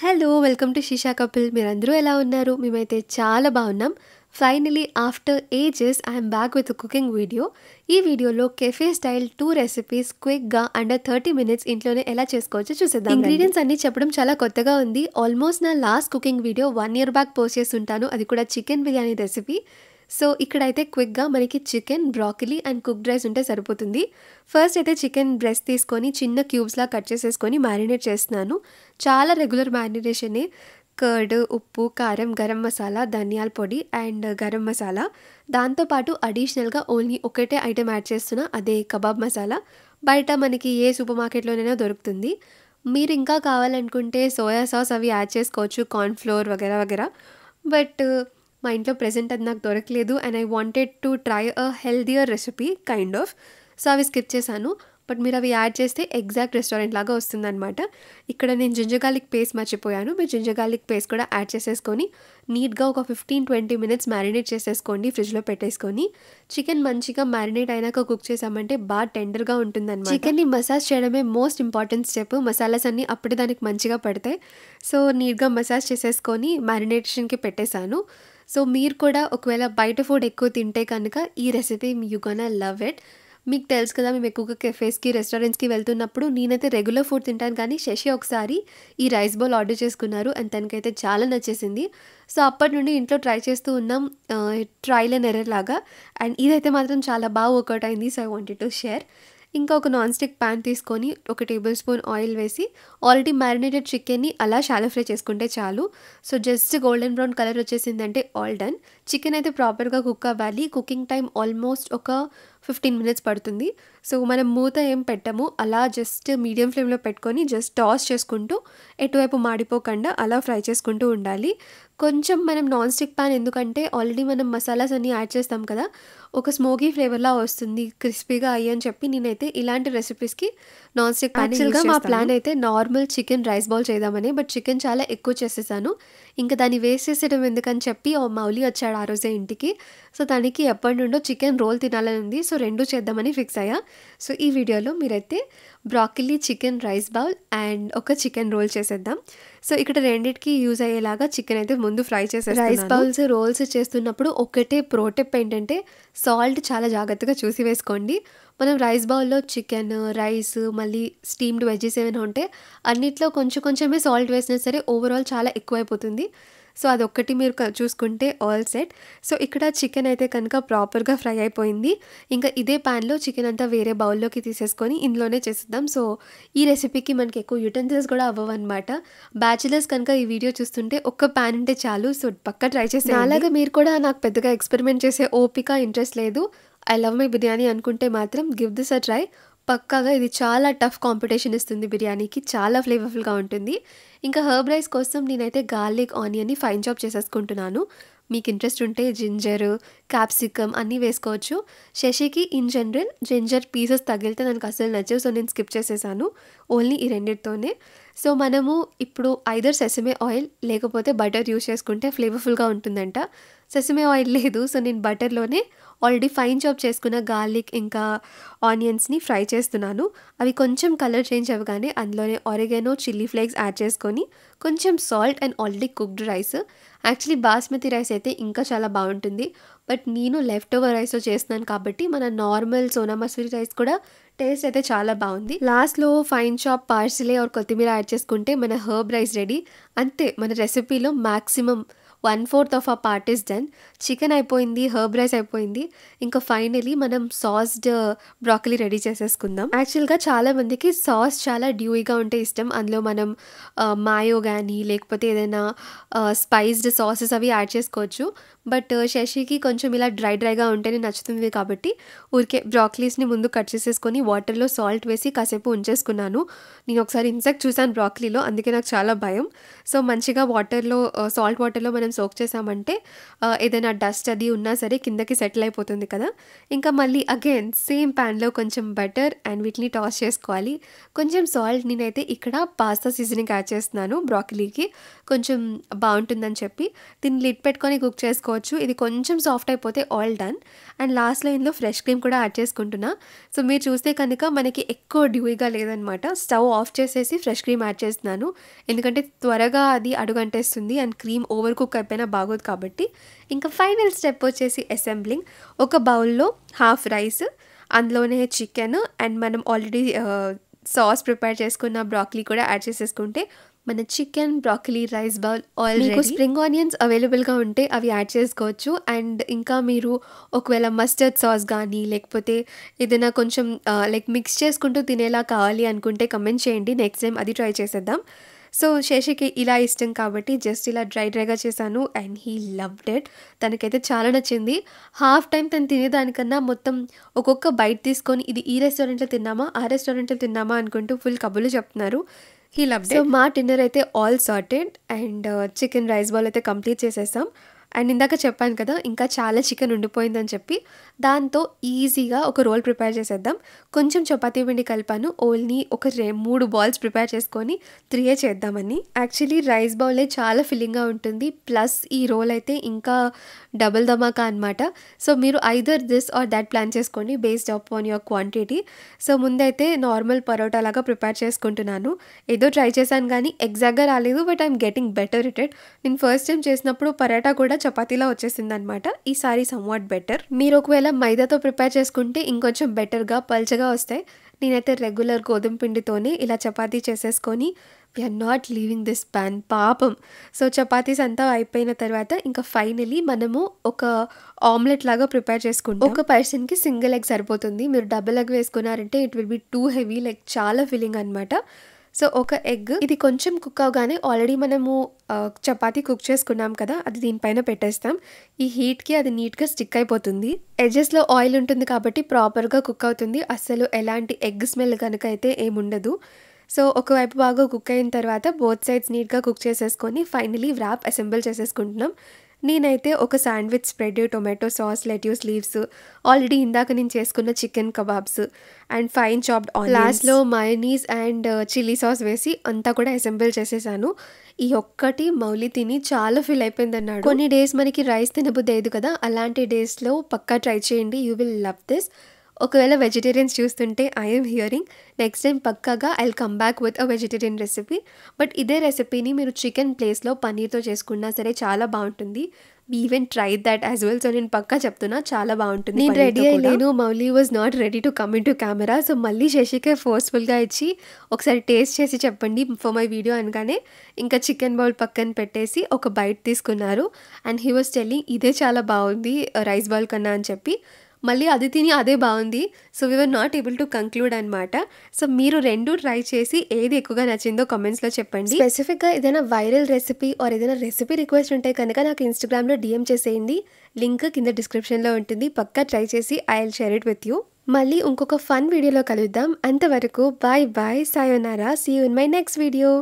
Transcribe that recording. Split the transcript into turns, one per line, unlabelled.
Hello! Welcome to Sheesha couple. మీరందరూ ఎలా ఉన్నారు? మేమైతే చాలా బాగున్నాం. Finally after ages I am back with cooking video. ఈ వీడియోలో కెఫే స్టైల్ 2 రెసిపీస్ క్విక్‌గా అండర్ 30 మినిట్స్ ఇంట్లోనే ఎలా చేసుకోవచ్చో చూసేద్దాం. ఇంగ్రీడియెంట్స్ అన్నీ చెప్పడం చాలా కొత్తగా ఉంది. ఆల్మోస్ట్ నా last cooking video 1 year back post చేసుంటాను. అది కూడా చికెన్ బిర్యానీ రెసిపీ. సో ఇక్కడైతే క్విక్‌గా మనకి chicken, broccoli and cooked rice ఉంటే సరిపోతుంది. ఫస్ట్ అయితే చికెన్ బ్రెస్ట్ తీసుకొని చిన్న క్యూబ్స్‌లా కట్ చేసేసుకొని మ్యారినేట్ చేస్తున్నాను. చాలా రెగ్యులర్ మ్యారినేషనే. కర్డ్, ఉప్పు, కారం, గరం మసాలా, ధనియాల పొడి అండ్ గరం మసాలా. దాంతోపాటు అడిషనల్‌గా ఓన్లీ ఒకటే ఐటెం యాడ్ చేస్తున్నా, అదే కబాబ్ మసాలా. బయట మనకి ఏ సూపర్ మార్కెట్‌లోనైనా దొరుకుతుంది. మీరు ఇంకా కావాలనుకుంటే సోయా సాస్ అవి యాడ్ చేసుకోవచ్చు, కార్న్ ఫ్లోర్ వగైరా వగైరా. బట్ మా ఇంట్లో ప్రెజెంట్ అది నాకు దొరకలేదు and I wanted to try a healthier recipe kind of. So అవి స్కిప్ చేశాను. బట్ మీరు అవి యాడ్ చేస్తే ఎగ్జాక్ట్ రెస్టారెంట్ లాగా వస్తుందన్నమాట. ఇక్కడ నేను జింజర్ గార్లిక్ పేస్ట్ మర్చిపోయాను. మీరు జింజర్ గార్లిక్ పేస్ట్ కూడా యాడ్ చేసేసుకొని నీట్గా ఒక 15-20 మినిట్స్ మ్యారినేట్ చేసేసుకోండి ఫ్రిడ్జ్లో పెట్టేసుకొని. చికెన్ మంచిగా మ్యారినేట్ అయినాక కుక్ చేసామంటే బాగా టెండర్గా ఉంటుందన్నమాట. చికెన్ని మసాజ్ చేయడమే మోస్ట్ ఇంపార్టెంట్ స్టెప్. మసాలాస్ అన్నీ అప్పుడే దానికి మంచిగా పడతాయి. సో నీట్గా మసాజ్ చేసేసుకొని మ్యారినేషన్కి పెట్టేశాను. సో మీరు కూడా ఒకవేళ బయట ఫుడ్ ఎక్కువ తింటే కనుక ఈ recipe you gonna love it. మీకు తెలుసు కదా, మేము ఎక్కువగా కెఫేస్కి, రెస్టారెంట్స్కి వెళ్తున్నప్పుడు నేనైతే రెగ్యులర్ ఫుడ్ తింటాను, కానీ శశి ఒకసారి ఈ రైస్ బౌల్ ఆర్డర్ చేసుకున్నారు అండ్ తనకైతే చాలా నచ్చేసింది. సో అప్పటి నుండి ఇంట్లో ట్రై చేస్తూ ఉన్నాం, ట్రైల్ అండ్ ఎర్రర్ లాగా. అండ్ ఇదైతే మాత్రం చాలా బాగా వర్కౌట్ అయింది. So I wanted to share. ఇంకా ఒక నాన్ స్టిక్ ప్యాన్ తీసుకొని 1 టేబుల్ స్పూన్ ఆయిల్ వేసి ఆల్రెడీ మ్యారినేటెడ్ చికెన్ని అలా షాలో ఫ్రై చేసుకుంటే చాలు. So just golden brown colour వచ్చేసిందంటే ఆల్ డన్. చికెన్ అయితే ప్రాపర్గా కుక్ అవ్వాలి. కుకింగ్ టైం ఆల్మోస్ట్ ఒక 15 మినిట్స్ పడుతుంది. సో మనం మూత ఏం పెట్టము, అలా జస్ట్ మీడియం ఫ్లేమ్లో పెట్టుకొని జస్ట్ టాస్ చేసుకుంటూ ఎటువైపు మాడిపోకుండా అలా ఫ్రై చేసుకుంటూ ఉండాలి. కొంచెం మనం నాన్ స్టిక్ ప్యాన్ ఎందుకంటే ఆల్రెడీ మనం మసాలాస్ అన్నీ యాడ్ చేస్తాం కదా, ఒక స్మోకీ ఫ్లేవర్లా వస్తుంది క్రిస్పీగా అయ్యి అని చెప్పి నేనైతే ఇలాంటి రెసిపీస్కి నాన్ స్టిక్ ప్యాన్. యాక్చువల్గా మా ప్లాన్ అయితే నార్మల్ చికెన్ రైస్ బౌల్ చేద్దామని, బట్ చికెన్ చాలా ఎక్కువ చేసేసాను. ఇంకా దాన్ని వేస్ట్ చేసేయడం ఎందుకని చెప్పి ఓ మౌలి వచ్చాడు ఆ రోజే ఇంటికి. సో తనకి ఎప్పటి నుండో చికెన్ రోల్ తినాలని ఉంది. సో 2 చేద్దామని ఫిక్స్ అయ్యా. సో ఈ వీడియోలో మీరైతే బ్రాకిలీ చికెన్ రైస్ బౌల్ అండ్ ఒక చికెన్ రోల్ చేసేద్దాం. సో ఇక్కడ రెండింటికి యూజ్ అయ్యేలాగా చికెన్ అయితే ముందు ఫ్రై చేసేస్తాను. రైస్ బౌల్స్, రోల్స్ చేస్తున్నప్పుడు ఒకటే ప్రో టిప్ ఏంటంటే సాల్ట్ చాలా జాగ్రత్తగా చూసి వేసుకోండి. మనం రైస్ బౌల్లో చికెన్, రైస్, మళ్ళీ స్టీమ్డ్ వెజ్జెస్ ఏమైనా ఉంటే అన్నిట్లో కొంచెం కొంచెమే సాల్ట్ వేసినా సరే ఓవరాల్ చాలా ఎక్కువైపోతుంది. సో అదొక్కటి మీరు చూసుకుంటే ఆల్ సెట్. సో ఇక్కడ చికెన్ అయితే కనుక ప్రాపర్గా ఫ్రై అయిపోయింది. ఇంకా ఇదే ప్యాన్లో చికెన్ అంతా వేరే బౌల్లోకి తీసేసుకొని ఇందులోనే చేసేద్దాం. సో ఈ రెసిపీకి మనకి ఎక్కువ యూటెన్సిల్స్ కూడా అవ్వవు అనమాట. బ్యాచిలర్స్ కనుక ఈ వీడియో చూస్తుంటే ఒక్క ప్యాన్ ఉంటే చాలు. సో పక్కా ట్రై చేసి, అలాగే మీరు కూడా నాకు పెద్దగా ఎక్స్పెరిమెంట్ చేసే ఓపిక, ఇంట్రెస్ట్ లేదు, ఐ లవ్ మై బిర్యానీ అనుకుంటే మాత్రం గివ్ దిస్ అ ట్రై. పక్కాగా ఇది చాలా టఫ్ కాంపిటీషన్ ఇస్తుంది బిర్యానీకి, చాలా ఫ్లేవర్ఫుల్గా ఉంటుంది. ఇంకా హర్బ్ రైస్ కోసం నేనైతే గార్లిక్, ఆనియన్ని ఫైన్ చాప్ చేసేసుకుంటున్నాను. మీకు ఇంట్రెస్ట్ ఉంటే జింజర్, క్యాప్సికమ్ అన్నీ వేసుకోవచ్చు. శశికి ఇన్ జనరల్ జింజర్ పీసెస్ తగిలితే నాకు అసలు నచ్చవు, సో నేను స్కిప్ చేసేసాను. ఓన్లీ ఈ రెండింటితోనే. సో మనము ఇప్పుడు ఐదర్ సెసమే ఆయిల్ లేకపోతే బటర్ యూస్ చేసుకుంటే ఫ్లేవర్ఫుల్గా ఉంటుందంట. సెసమే ఆయిల్ లేదు, సో నేను బటర్లోనే ఆల్రెడీ ఫైన్ చాప్ చేసుకున్న గార్లిక్ ఇంకా ఆనియన్స్ని ఫ్రై చేస్తున్నాను. అవి కొంచెం కలర్ చేంజ్ అవ్వగానే అందులోనే ఆరిగానో, చిల్లీ ఫ్లేక్స్ యాడ్ చేసుకొని కొంచెం salt and already cooked rice. Actually basmati rice అయితే ఇంకా చాలా బాగుంటుంది, బట్ నేను లెఫ్ట్ ఓవర్ రైస్తో చేస్తున్నాను కాబట్టి మన నార్మల్ సోనా మసూరి రైస్ కూడా టేస్ట్ అయితే చాలా బాగుంది. లాస్ట్లో ఫైన్ చాప్ పార్సిలే ఆర్ కొత్తిమీర యాడ్ చేసుకుంటే మన హర్బ్ రైస్ రెడీ. అంతే, మన రెసిపీలో మ్యాక్సిమం 1/4 ఆఫ్ ఆ పార్ట్ ఈస్ డన్. చికెన్ అయిపోయింది, హర్బ్ రైస్ అయిపోయింది. ఇంకా ఫైనలీ మనం సాస్డ్ బ్రాకలీ రెడీ చేసేసుకుందాం. యాక్చువల్గా చాలామందికి సాస్ చాలా డ్యూయిగా ఉంటే ఇష్టం. అందులో మనం మాయో కానీ లేకపోతే ఏదైనా స్పైస్డ్ సాసెస్ అవి యాడ్ చేసుకోవచ్చు. బట్ శశికి కొంచెం ఇలా డ్రైగా ఉంటేనే నచ్చుతుంది కాబట్టి ఊరికే బ్రాకలీస్ని ముందు కట్ చేసేసుకొని వాటర్లో సాల్ట్ వేసి కాసేపు ఉంచేసుకున్నాను. నేను ఒకసారి ఇన్సెక్ట్ చూసాను బ్రాకలీలో, అందుకే నాకు చాలా భయం. సో మంచిగా వాటర్లో, సాల్ట్ వాటర్లో మనం మనం సోక్ చేసామంటే ఏదైనా డస్ట్ అది ఉన్నా సరే కిందకి సెటిల్ అయిపోతుంది కదా. ఇంకా మళ్ళీ అగైన్ సేమ్ ప్యాన్లో కొంచెం బటర్ అండ్ వీటిని టాస్ చేసుకోవాలి. కొంచెం సాల్ట్, నేనైతే ఇక్కడ పాస్తా సీజనింగ్ యాడ్ చేస్తున్నాను బ్రాకలీకి, కొంచెం బాగుంటుందని చెప్పి. దీన్ని లిడ్ పెట్టుకొని కుక్ చేసుకోవచ్చు. ఇది కొంచెం సాఫ్ట్ అయిపోతే ఆల్ డన్. అండ్ లాస్ట్లో ఇందులో ఫ్రెష్ క్రీమ్ కూడా యాడ్ చేసుకుంటున్నా. సో మీరు చూస్తే కనుక మనకి ఎక్కువ డ్యూయిగా లేదనమాట. స్టవ్ ఆఫ్ చేసేసి ఫ్రెష్ క్రీమ్ యాడ్ చేస్తున్నాను, ఎందుకంటే త్వరగా అది అడుగంటేస్తుంది అండ్ క్రీమ్ ఓవర్ కుక్ అయిపోయినా బాగోదు కాబట్టి. ఇంకా ఫైనల్ స్టెప్ వచ్చేసి అసెంబ్లింగ్. ఒక బౌల్లో హాఫ్ రైస్, అందులోనే చికెన్ అండ్ మనం ఆల్రెడీ సాస్ ప్రిపేర్ చేసుకున్న బ్రాకలీ కూడా యాడ్ చేసేసుకుంటే మన chicken broccoli rice bowl already. మీకు స్ప్రింగ్ ఆనియన్స్ అవైలబుల్గా ఉంటే అవి యాడ్ చేసుకోవచ్చు. అండ్ ఇంకా మీరు ఒకవేళ మస్టర్డ్ సాస్ కానీ లేకపోతే ఏదైనా కొంచెం లైక్ మిక్స్ చేసుకుంటూ తినేలా కావాలి అనుకుంటే కమెంట్ చేయండి, నెక్స్ట్ టైం అది ట్రై చేసేద్దాం. సో శేషికి ఇలా ఇష్టం కాబట్టి జస్ట్ ఇలా డ్రైగా చేశాను అండ్ హీ లవ్డ్ ఇట్. తనకైతే చాలా నచ్చింది. హాఫ్ టైం తను తినేదానికన్నా మొత్తం ఒక్కొక్క బైట్ తీసుకొని ఇది ఈ రెస్టారెంట్లో తిన్నామా ఆ రెస్టారెంట్లో తిన్నామా అనుకుంటూ ఫుల్ కబుర్లు చెప్తున్నారు. He loved it. సో మా డిన్నర్ అయితే all sorted and chicken rice ball అయితే కంప్లీట్ చేసేసాం. అండ్ ఇందాక చెప్పాను కదా ఇంకా చాలా చికెన్ ఉండిపోయిందని చెప్పి, దాంతో ఈజీగా ఒక రోల్ ప్రిపేర్ చేసేద్దాం. కొంచెం చపాతీ పిండి కలిపాను, ఓన్లీ ఒక 3 బాల్స్ ప్రిపేర్ చేసుకొని 3 చేద్దామని. యాక్చువల్లీ రైస్ బౌలే చాలా ఫిల్లింగ్గా ఉంటుంది, ప్లస్ ఈ రోల్ అయితే ఇంకా డబుల్ ధమాకా అనమాట. సో మీరు either this or that plan చేసుకోండి based up on your quantity. So ముందైతే నార్మల్ పరోటా లాగా ప్రిపేర్ చేసుకుంటున్నాను. ఏదో ట్రై చేశాను కానీ ఎగ్జాక్ట్గా రాలేదు, but I'm getting better it it. నేను ఫస్ట్ టైం చేసినప్పుడు పరోటా కూడా చపాతీలా వచ్చేసింది అనమాట. ఈసారి సమ్వాట్ బెటర్. మీరు ఒకవేళ మైదాతో ప్రిపేర్ చేసుకుంటే ఇంకొంచెం బెటర్గా పల్చగా వస్తాయి. నేనైతే రెగ్యులర్ గోధుమ పిండితోనే ఇలా చపాతీ చేసేసుకొని we're not leaving this pan పాపం. సో చపాతీస్ అంతా అయిపోయిన తర్వాత ఇంకా ఫైనలీ మనము ఒక ఆమ్లెట్ లాగా ప్రిపేర్ చేసుకుంటాం. ఒక పర్సన్కి సింగిల్ ఎగ్ సరిపోతుంది. మీరు డబుల్ ఎగ్ వేసుకున్నారంటే it will be too heavy, like చాలా ఫీలింగ్ అనమాట. సో ఒక ఎగ్ ఇది కొంచెం కుక్ అవగానే ఆల్రెడీ మనము చపాతీ కుక్ చేసుకున్నాం కదా, అది దీనిపైన పెట్టేస్తాం. ఈ హీట్కి అది నీట్గా స్టిక్ అయిపోతుంది. ఎడ్జెస్లో ఆయిల్ ఉంటుంది కాబట్టి ప్రాపర్గా కుక్ అవుతుంది. అస్సలు ఎలాంటి ఎగ్ స్మెల్ కనుక అయితే ఏముండదు. సో ఒకవైపు బాగా కుక్ అయిన తర్వాత బోత్ సైడ్స్ నీట్గా కుక్ చేసేసుకొని ఫైనలీ వ్రాప్ అసెంబుల్ చేసేసుకుంటున్నాం. నేనైతే ఒక sandwich spread, tomato sauce, lettuce leaves, already ఇందాక నేను చేసుకున్న chicken kebabs and fine chopped onions, లాస్ట్లో మయోనీస్ అండ్ చిల్లీ సాస్ వేసి అంతా కూడా అసెంబుల్ చేసేసాను. ఈ ఒక్కటి మౌలి తిని చాలా ఫీల్ అయిపోయింది అన్నాడు. కొన్ని డేస్ మనకి రైస్ తినబుద్ధి లేదు కదా, అలాంటి డేస్లో పక్కా ట్రై చేయండి, యూ విల్ లవ్ దిస్. ఒకవేళ వెజిటేరియన్స్ చూస్తుంటే ఐఎమ్ హియరింగ్, నెక్స్ట్ టైం పక్కాగా I will come back with a vegetarian recipe. But ఇదే రెసిపీని మీరు చికెన్ ప్లేస్లో పన్నీర్తో చేసుకున్నా సరే చాలా బాగుంటుంది. We even try that as well. So నేను పక్కా చెప్తున్నా చాలా బాగుంటుంది. నేను రెడీ అయ్యలేను, Mouli was not ready to come into camera. So మళ్ళీ శశికే ఫోర్స్ఫుల్గా ఇచ్చి ఒకసారి టేస్ట్ చేసి చెప్పండి ఫర్ మై వీడియో అనగానే ఇంకా చికెన్ బౌల్ పక్కన పెట్టేసి ఒక బైట్ తీసుకున్నారు. అండ్ హీ వాజ్ టెల్లింగ్ ఇదే చాలా బాగుంది రైస్ బౌల్ కన్నా అని చెప్పి. మళ్ళీ అది తిని అదే బాగుంది. So we were not able to conclude అనమాట. సో మీరు రెండు ట్రై చేసి ఏది ఎక్కువగా నచ్చిందో కామెంట్స్లో చెప్పండి. స్పెసిఫిక్గా ఏదైనా వైరల్ రెసిపీ ఆర్ ఏదైనా రెసిపీ రిక్వెస్ట్ ఉంటే కనుక నాకు ఇన్స్టాగ్రామ్లో DM చేసేయండి. లింక్ కింద డిస్క్రిప్షన్లో ఉంటుంది. పక్కా ట్రై చేసి I will share it with you. మళ్ళీ ఇంకొక ఫన్ వీడియోలో కలుద్దాం. అంతవరకు బాయ్ బాయ్, సాయోనారా, see you in my next video.